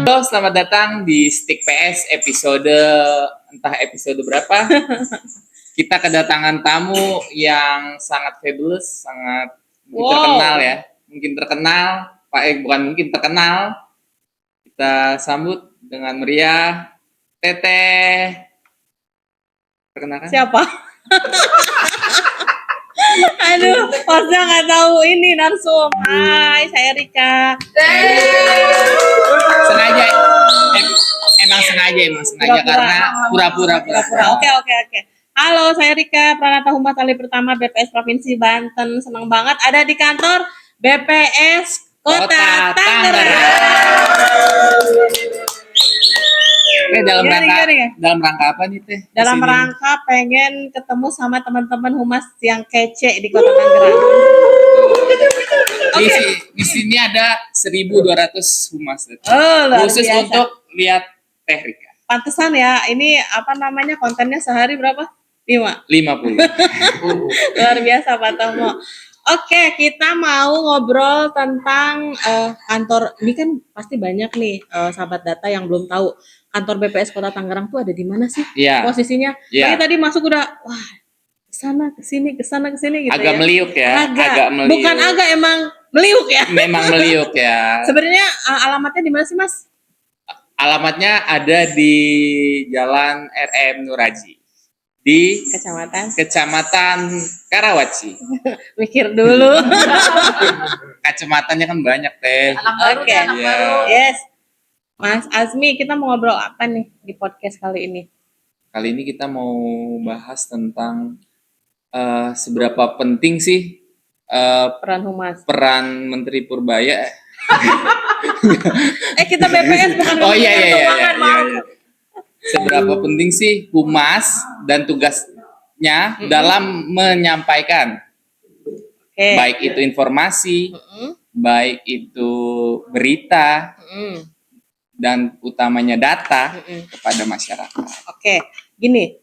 Halo, selamat datang di Stick PS episode berapa? Kita kedatangan tamu yang sangat fabulous, sangat terkenal ya. Bukan mungkin terkenal. Kita sambut dengan meriah Teteh. Perkenalkan. Siapa? Aduh, Pasnya nggak tahu ini narsum. Hai, saya Rika. Emang sengaja karena pura-pura. Oke. Halo, saya Rika, Pranata Humas Tali Pertama BPS Provinsi Banten. Senang banget ada di kantor BPS Kota Tangerang. Dalam rangka apa nih Teh? Dalam rangka pengen ketemu sama teman-teman humas yang kece di Kota Tangerang. Di sini ada 1.200 humas. Khusus biasa. untuk lihat Teh Rika. Pantesan ya, ini kontennya sehari berapa? 50. Luar biasa Pak Tomo. Oke, kita mau ngobrol tentang kantor. Ini kan pasti banyak nih sahabat data yang belum tahu kantor BPS Kota Tangerang tuh ada di mana sih posisinya. Kayak tadi masuk udah wah kesana kesini gitu. Agak meliuk ya. Agak meliuk. Bukan agak, emang meliuk ya. Memang meliuk ya. Sebenarnya alamatnya di mana sih Mas? Alamatnya ada di Jalan RM Nuraji di Kecamatan Karawaci. Mikir dulu. Kecamatannya kan banyak Teh. Oke. Yes. Mas Azmi, kita mau ngobrol apa nih di podcast kali ini? Kali ini kita mau bahas tentang seberapa penting sih peran humas, peran Menteri Purbaya. Kita BPS bukan. Oh iya. Seberapa penting sih humas dan tugasnya dalam menyampaikan baik itu informasi, baik itu berita, dan utamanya data kepada masyarakat. Oke, gini,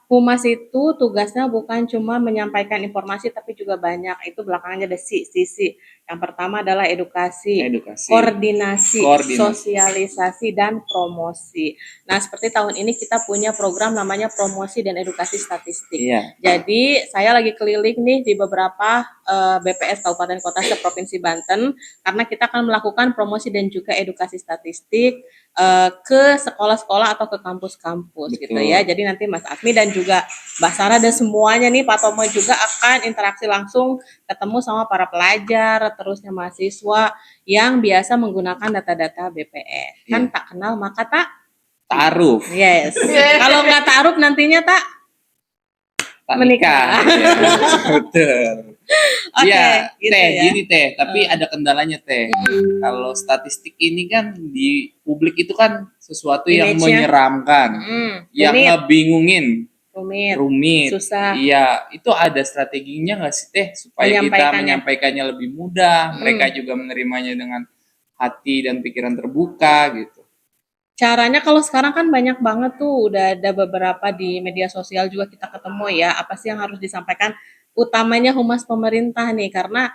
humas itu tugasnya bukan cuma menyampaikan informasi tapi juga banyak. Itu belakangnya ada sisi. Yang pertama adalah edukasi. Koordinasi, sosialisasi, dan promosi. Nah, seperti tahun ini kita punya program namanya promosi dan edukasi statistik. Jadi, saya lagi keliling nih di beberapa BPS Kabupaten Kota se-Provinsi Banten karena kita akan melakukan promosi dan juga edukasi statistik ke sekolah-sekolah atau ke kampus-kampus gitu ya. Jadi nanti Mas Azmi dan juga Mbak Sarah dan semuanya nih, Pak Tomo juga akan interaksi langsung ketemu sama para pelajar, terusnya mahasiswa yang biasa menggunakan data-data BPS. Kan tak kenal maka tak ta'aruf. Yes. Kalau nggak ta'aruf nantinya tak menikah. Betul. Gini Teh, tapi ada kendalanya Teh. Kalau statistik ini kan di publik itu kan sesuatu yang menyeramkan, yang ngebingungin, rumit, susah. Iya, itu ada strateginya nggak sih Teh supaya kita menyampaikannya lebih mudah, mereka juga menerimanya dengan hati dan pikiran terbuka gitu. Caranya kalau sekarang kan banyak banget tuh, udah ada beberapa di media sosial juga kita ketemu ya, apa sih yang harus disampaikan, utamanya humas pemerintah nih, karena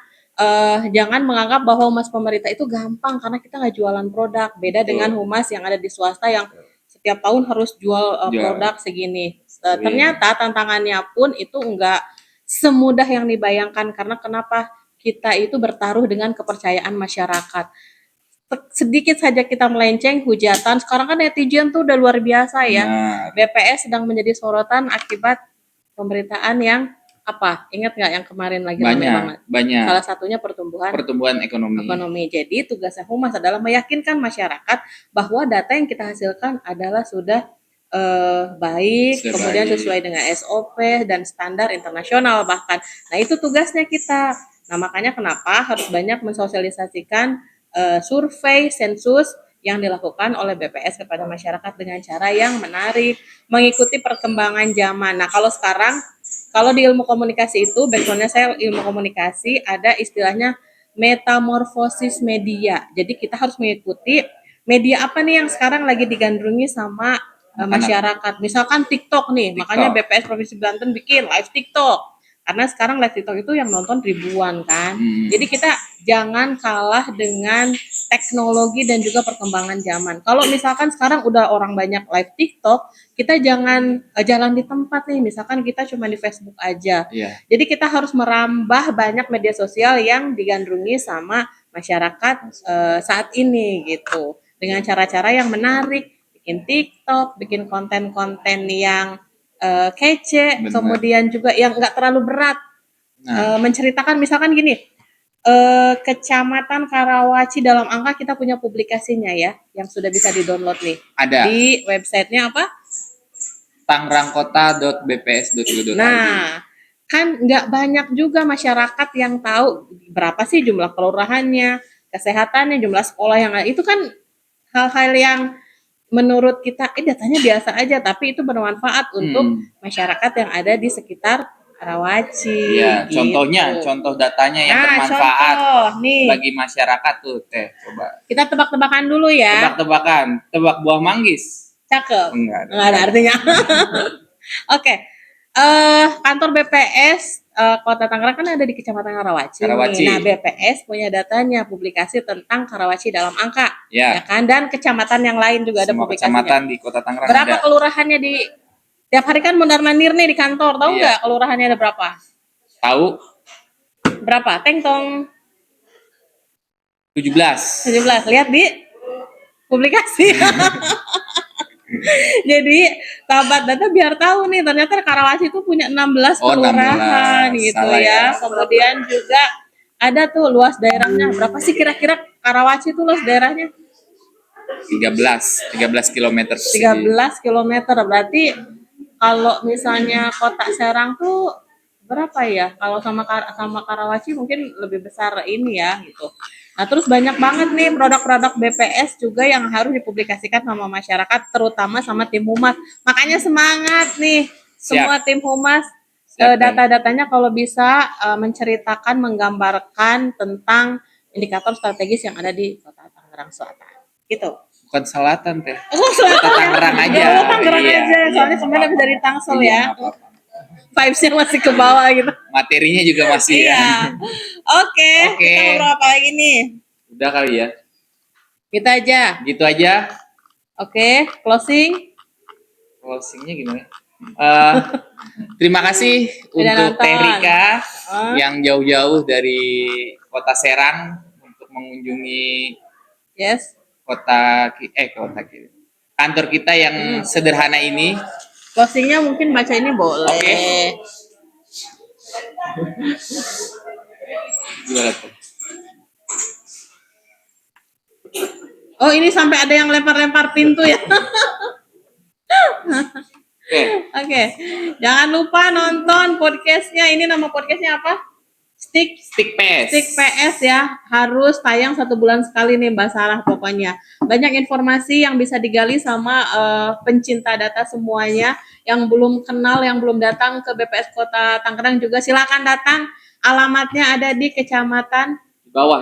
jangan menganggap bahwa humas pemerintah itu gampang karena kita nggak jualan produk, beda dengan humas yang ada di swasta yang setiap tahun harus jual produk segini. Ternyata tantangannya pun itu enggak semudah yang dibayangkan, karena kenapa? Kita itu bertaruh dengan kepercayaan masyarakat. Sedikit saja kita melenceng, hujatan. Sekarang kan netizen tuh udah luar biasa ya. BPS sedang menjadi sorotan akibat pemberitaan yang apa? Ingat nggak yang kemarin lagi ramai banget? Banyak. Salah satunya pertumbuhan ekonomi. Jadi tugasnya humas adalah meyakinkan masyarakat bahwa data yang kita hasilkan adalah sudah baik, kemudian sesuai dengan SOP dan standar internasional bahkan. Nah, itu tugasnya kita. Nah, makanya kenapa harus banyak mensosialisasikan survei, sensus yang dilakukan oleh BPS kepada masyarakat dengan cara yang menarik, mengikuti perkembangan zaman. Nah, kalau di ilmu komunikasi itu, backgroundnya saya ilmu komunikasi, ada istilahnya metamorfosis media. Jadi kita harus mengikuti media apa nih yang sekarang lagi digandrungi sama masyarakat. Misalkan TikTok nih, makanya BPS Provinsi Banten bikin live TikTok. Karena sekarang live TikTok itu yang nonton ribuan kan. Jadi kita jangan kalah dengan teknologi dan juga perkembangan zaman. Kalau misalkan sekarang udah orang banyak live TikTok, kita jangan jalan di tempat nih. Misalkan kita cuma di Facebook aja. Iya. Jadi kita harus merambah banyak media sosial yang digandrungi sama masyarakat saat ini gitu. Dengan cara-cara yang menarik, bikin TikTok, bikin konten-konten yang kece, Bener. kemudian juga yang nggak terlalu berat. Menceritakan misalkan gini, Kecamatan Karawaci dalam angka kita punya publikasinya ya, yang sudah bisa di-download nih. Ada. Di websitenya apa? tangerangkota.bps.go.id. Nah, kan nggak banyak juga masyarakat yang tahu berapa sih jumlah kelurahannya, kesehatannya, jumlah sekolah yang ada. Itu kan hal-hal yang menurut kita datanya biasa aja, tapi itu bermanfaat untuk masyarakat yang ada di sekitar Karawaci. Iya, gitu. contoh datanya yang bermanfaat nih. bagi masyarakat tuh, Teh. Coba. Kita tebak-tebakan dulu ya. Tebak-tebakan, tebak buah manggis. Cakep. Enggak ada artinya. Oke. Kantor BPS Kota Tangerang kan ada di Kecamatan Karawaci. Nah, BPS punya datanya, publikasi tentang Karawaci dalam angka. Ya kan? Dan kecamatan yang lain juga ada publikasinya. Kecamatan di Kota Tangerang berapa ada. Kelurahannya di tiap hari kan mondar-mandir nih di kantor. Tahu nggak kelurahannya ada berapa? Tahu. Berapa? Teng-tong. 17. Lihat di publikasi. Jadi sahabat data biar tahu nih, ternyata Karawaci itu punya 16 kelurahan 16. Gitu ya. Kemudian juga ada tuh luas daerahnya. Berapa sih kira-kira Karawaci itu luas daerahnya? 13 km. 13 km. Berarti kalau misalnya Kota Serang tuh berapa ya? Kalau sama Karawaci mungkin lebih besar ini ya gitu. Nah, terus banyak banget nih produk-produk BPS juga yang harus dipublikasikan sama masyarakat, terutama sama tim humas. Makanya semangat nih semua tim humas, data-datanya kalau bisa menceritakan, menggambarkan tentang indikator strategis yang ada di Kota Tangerang Selatan. Gitu. Bukan Selatan, Teh. Selatan. Kota Tangerang aja. Tangerang aja. Soalnya kemarin habis dari Tangsel ya. Vibes-nya masih ke bawah gitu. Materinya juga masih ya. Oke. Kita ngobrol apa lagi nih? Udah kali ya. Gitu aja. Gitu aja. Oke, closing. Closingnya gimana? Terima kasih untuk Teh Rika yang jauh-jauh dari Kota Serang untuk mengunjungi kantor kita yang sederhana ini. Closingnya mungkin baca ini boleh. Oke. Gimana tuh? Oh, ini sampai ada yang lempar-lempar pintu ya. Oke. Jangan lupa nonton podcastnya. Ini nama podcastnya apa? Stick PS ya, harus tayang 1 bulan sekali nih Mbak Sarah pokoknya. Banyak informasi yang bisa digali sama pencinta data semuanya. Yang belum kenal, yang belum datang ke BPS Kota Tangerang juga silakan datang. Alamatnya ada di Kecamatan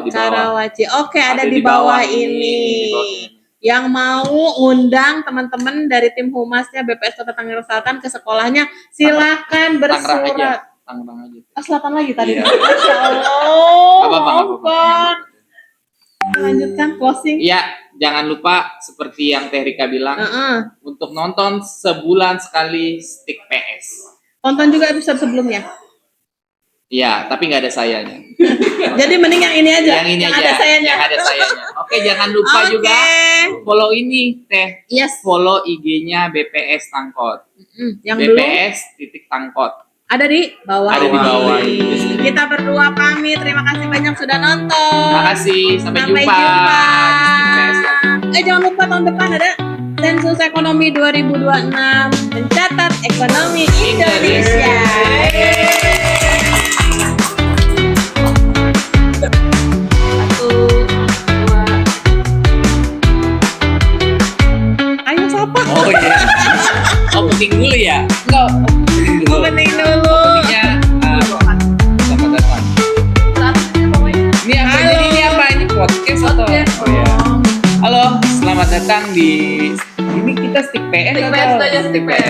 Karawaci. Oke, ada di bawah ini. Yang mau undang teman-teman dari tim humasnya BPS Kota Tangerang Selatan ke sekolahnya, silakan bersurat. Tangerang aja. Selatan lagi tadi. Iya. Masya Allah. Apa-apa. Lanjutkan closing. Iya, jangan lupa seperti yang Teh Rika bilang, untuk nonton sebulan sekali Stick PS. Tonton juga episode sebelumnya. Iya, tapi nggak ada sayanya. Jadi mending yang ini aja. Yang ini aja. Ada sayanya. Yang ada sayanya. Oke, jangan lupa juga follow ini Teh. Follow IG-nya BPS Tangkot. Yang BPS.Tangkot. Ada di bawah. Ada di bawah. Kita berdua pamit. Terima kasih banyak sudah nonton. Terima kasih. Sampai jumpa. Jangan lupa tahun depan ada Sensus Ekonomi 2026 mencatat ekonomi Indonesia. Ayo siapa? Oh iya. Opening dulu ya? Enggak. Opening dulu. Selamat datang. Ini apa? Jadi ini apa? Ini podcast atau? Oh ya. Halo, selamat datang di ini kita Stick PS atau? Stick PS.